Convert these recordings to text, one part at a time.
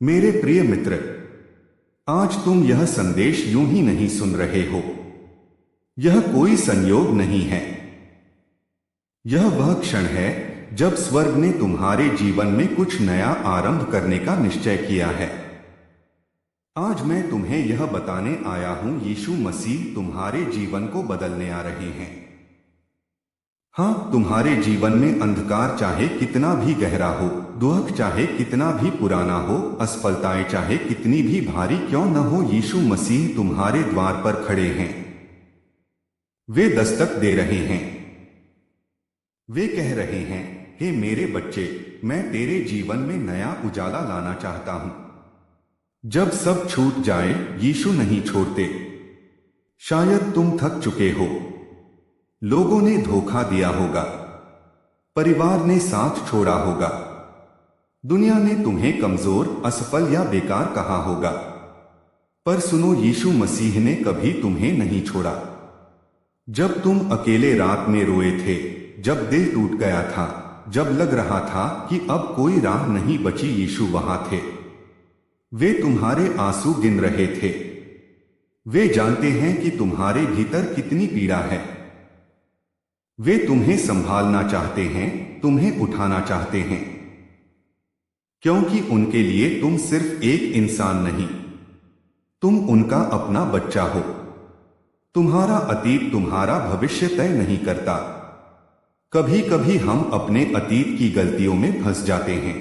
मेरे प्रिय मित्र, आज तुम यह संदेश यूं ही नहीं सुन रहे हो। यह कोई संयोग नहीं है। यह वह क्षण है जब स्वर्ग ने तुम्हारे जीवन में कुछ नया आरंभ करने का निश्चय किया है। आज मैं तुम्हें यह बताने आया हूं, यीशु मसीह तुम्हारे जीवन को बदलने आ रहे हैं। हाँ, तुम्हारे जीवन में अंधकार चाहे कितना भी गहरा हो, दुख चाहे कितना भी पुराना हो, असफलताएं चाहे कितनी भी भारी क्यों न हो, यीशु मसीह तुम्हारे द्वार पर खड़े हैं। वे दस्तक दे रहे हैं। वे कह रहे हैं, हे मेरे बच्चे, मैं तेरे जीवन में नया उजाला लाना चाहता हूं। जब सब छूट जाए, यीशु नहीं छोड़ते। शायद तुम थक चुके हो, लोगों ने धोखा दिया होगा, परिवार ने साथ छोड़ा होगा, दुनिया ने तुम्हें कमजोर, असफल या बेकार कहा होगा। पर सुनो, यीशु मसीह ने कभी तुम्हें नहीं छोड़ा। जब तुम अकेले रात में रोए थे, जब दिल टूट गया था, जब लग रहा था कि अब कोई राह नहीं बची, यीशु वहां थे। वे तुम्हारे आंसू गिन रहे थे। वे जानते हैं कि तुम्हारे भीतर कितनी पीड़ा है। वे तुम्हें संभालना चाहते हैं, तुम्हें उठाना चाहते हैं, क्योंकि उनके लिए तुम सिर्फ एक इंसान नहीं, तुम उनका अपना बच्चा हो। तुम्हारा अतीत तुम्हारा भविष्य तय नहीं करता। कभी कभी हम अपने अतीत की गलतियों में फंस जाते हैं।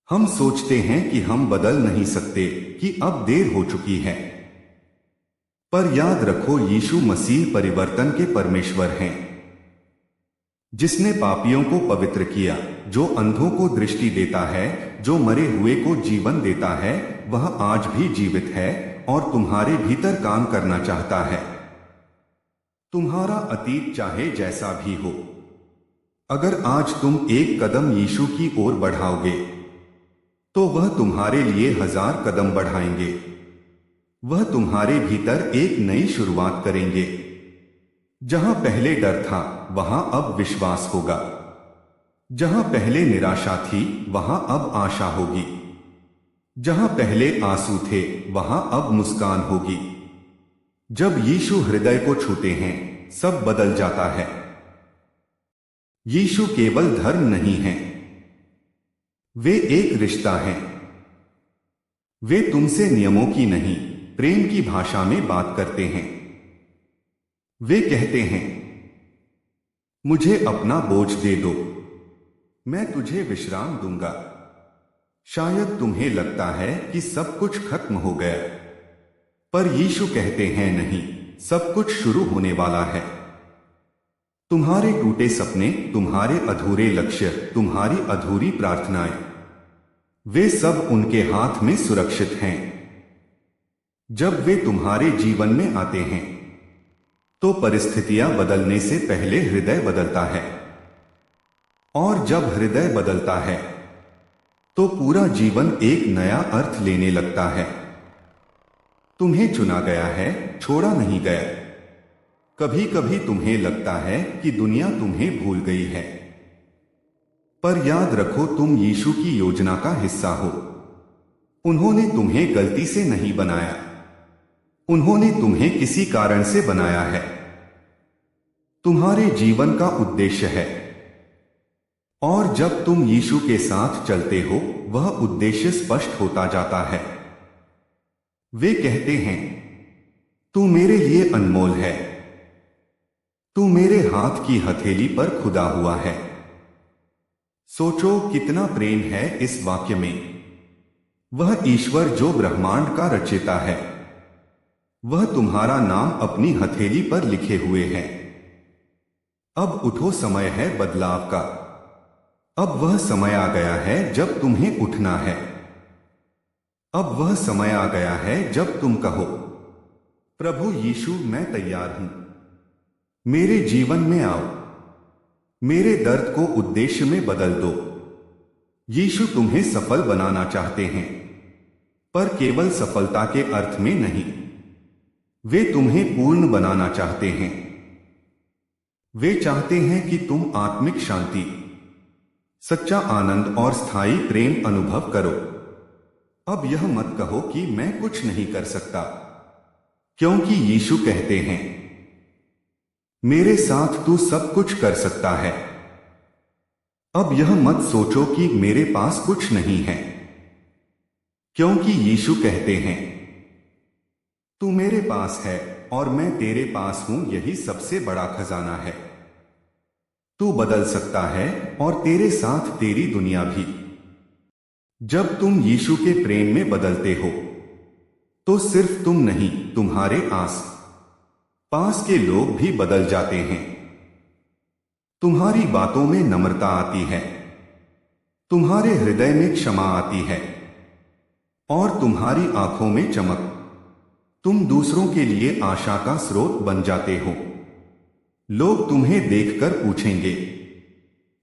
हम सोचते हैं कि हम बदल नहीं सकते, कि अब देर हो चुकी है। पर याद रखो, यीशु मसीह परिवर्तन के परमेश्वर हैं, जिसने पापियों को पवित्र किया, जो अंधों को दृष्टि देता है, जो मरे हुए को जीवन देता है, वह आज भी जीवित है और तुम्हारे भीतर काम करना चाहता है। तुम्हारा अतीत चाहे जैसा भी हो, अगर आज तुम एक कदम यीशु की ओर बढ़ाओगे, तो वह तुम्हारे लिए 1000 कदम बढ़ाएंगे। वह तुम्हारे भीतर एक नई शुरुआत करेंगे। जहां पहले डर था, वहां अब विश्वास होगा। जहां पहले निराशा थी, वहां अब आशा होगी। जहां पहले आंसू थे, वहां अब मुस्कान होगी। जब यीशु हृदय को छूते हैं, सब बदल जाता है। यीशु केवल धर्म नहीं है, वे एक रिश्ता है। वे तुमसे नियमों की नहीं, प्रेम की भाषा में बात करते हैं। वे कहते हैं, मुझे अपना बोझ दे दो, मैं तुझे विश्राम दूंगा। शायद तुम्हें लगता है कि सब कुछ खत्म हो गया, पर यीशु कहते हैं, नहीं, सब कुछ शुरू होने वाला है। तुम्हारे टूटे सपने, तुम्हारे अधूरे लक्ष्य, तुम्हारी अधूरी प्रार्थनाएं, वे सब उनके हाथ में सुरक्षित हैं। जब वे तुम्हारे जीवन में आते हैं, तो परिस्थितियां बदलने से पहले हृदय बदलता है, और जब हृदय बदलता है, तो पूरा जीवन एक नया अर्थ लेने लगता है। तुम्हें चुना गया है, छोड़ा नहीं गया। कभी कभी तुम्हें लगता है कि दुनिया तुम्हें भूल गई है, पर याद रखो, तुम यीशु की योजना का हिस्सा हो। उन्होंने तुम्हें गलती से नहीं बनाया, उन्होंने तुम्हें किसी कारण से बनाया है। तुम्हारे जीवन का उद्देश्य है, और जब तुम यीशु के साथ चलते हो, वह उद्देश्य स्पष्ट होता जाता है। वे कहते हैं, तू मेरे लिए अनमोल है, तू मेरे हाथ की हथेली पर खुदा हुआ है। सोचो कितना प्रेम है इस वाक्य में। वह ईश्वर जो ब्रह्मांड का रचयिता है, वह तुम्हारा नाम अपनी हथेली पर लिखे हुए है। अब उठो, समय है बदलाव का। अब वह समय आ गया है जब तुम्हें उठना है। अब वह समय आ गया है जब तुम कहो, प्रभु यीशु, मैं तैयार हूं, मेरे जीवन में आओ, मेरे दर्द को उद्देश्य में बदल दो। यीशु तुम्हें सफल बनाना चाहते हैं, पर केवल सफलता के अर्थ में नहीं। वे तुम्हें पूर्ण बनाना चाहते हैं। वे चाहते हैं कि तुम आत्मिक शांति, सच्चा आनंद और स्थायी प्रेम अनुभव करो। अब यह मत कहो कि मैं कुछ नहीं कर सकता, क्योंकि यीशु कहते हैं, मेरे साथ तू सब कुछ कर सकता है। अब यह मत सोचो कि मेरे पास कुछ नहीं है, क्योंकि यीशु कहते हैं, तू मेरे पास है और मैं तेरे पास हूं, यही सबसे बड़ा खजाना है। तू बदल सकता है और तेरे साथ तेरी दुनिया भी। जब तुम यीशु के प्रेम में बदलते हो तो सिर्फ तुम नहीं, तुम्हारे आस पास के लोग भी बदल जाते हैं। तुम्हारी बातों में नम्रता आती है, तुम्हारे हृदय में क्षमा आती है और तुम्हारी आंखों में चमक। तुम दूसरों के लिए आशा का स्रोत बन जाते हो। लोग तुम्हें देखकर पूछेंगे,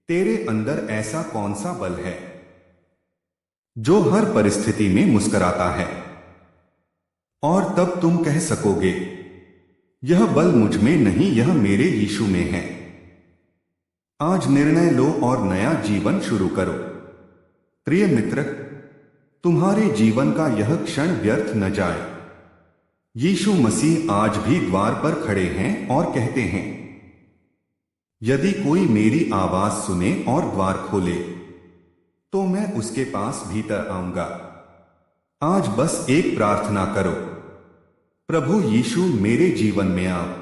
तेरे अंदर ऐसा कौन सा बल है जो हर परिस्थिति में मुस्कुराता है? और तब तुम कह सकोगे, यह बल मुझ में नहीं, यह मेरे यीशु में है। आज निर्णय लो और नया जीवन शुरू करो। प्रिय मित्र, तुम्हारे जीवन का यह क्षण व्यर्थ न जाए। यीशु मसीह आज भी द्वार पर खड़े हैं और कहते हैं, यदि कोई मेरी आवाज सुने और द्वार खोले तो मैं उसके पास भीतर आऊंगा। आज बस एक प्रार्थना करो, प्रभु यीशु मेरे जीवन में आओ,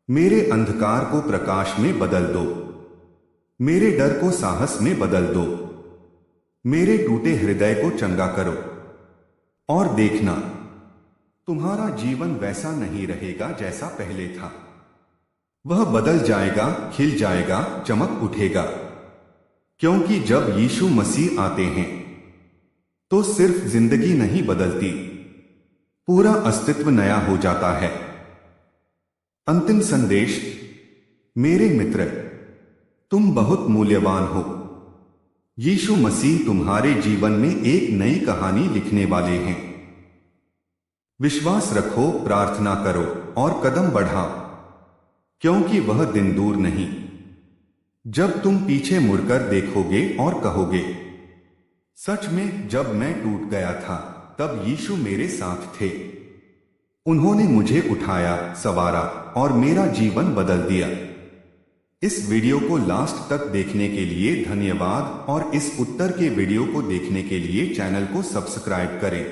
मेरे अंधकार को प्रकाश में बदल दो, मेरे डर को साहस में बदल दो, मेरे टूटे हृदय को चंगा करो। और देखना, तुम्हारा जीवन वैसा नहीं रहेगा जैसा पहले था। वह बदल जाएगा, खिल जाएगा, चमक उठेगा। क्योंकि जब यीशु मसीह आते हैं तो सिर्फ जिंदगी नहीं बदलती, पूरा अस्तित्व नया हो जाता है। अंतिम संदेश, मेरे मित्र, तुम बहुत मूल्यवान हो। यीशु मसीह तुम्हारे जीवन में एक नई कहानी लिखने वाले हैं। विश्वास रखो, प्रार्थना करो और कदम बढ़ाओ, क्योंकि वह दिन दूर नहीं जब तुम पीछे मुड़कर देखोगे और कहोगे, सच में जब मैं टूट गया था तब यीशु मेरे साथ थे। उन्होंने मुझे उठाया, संवारा और मेरा जीवन बदल दिया। इस वीडियो को लास्ट तक देखने के लिए धन्यवाद और इस उत्तर के वीडियो को देखने के लिए चैनल को सब्सक्राइब करें।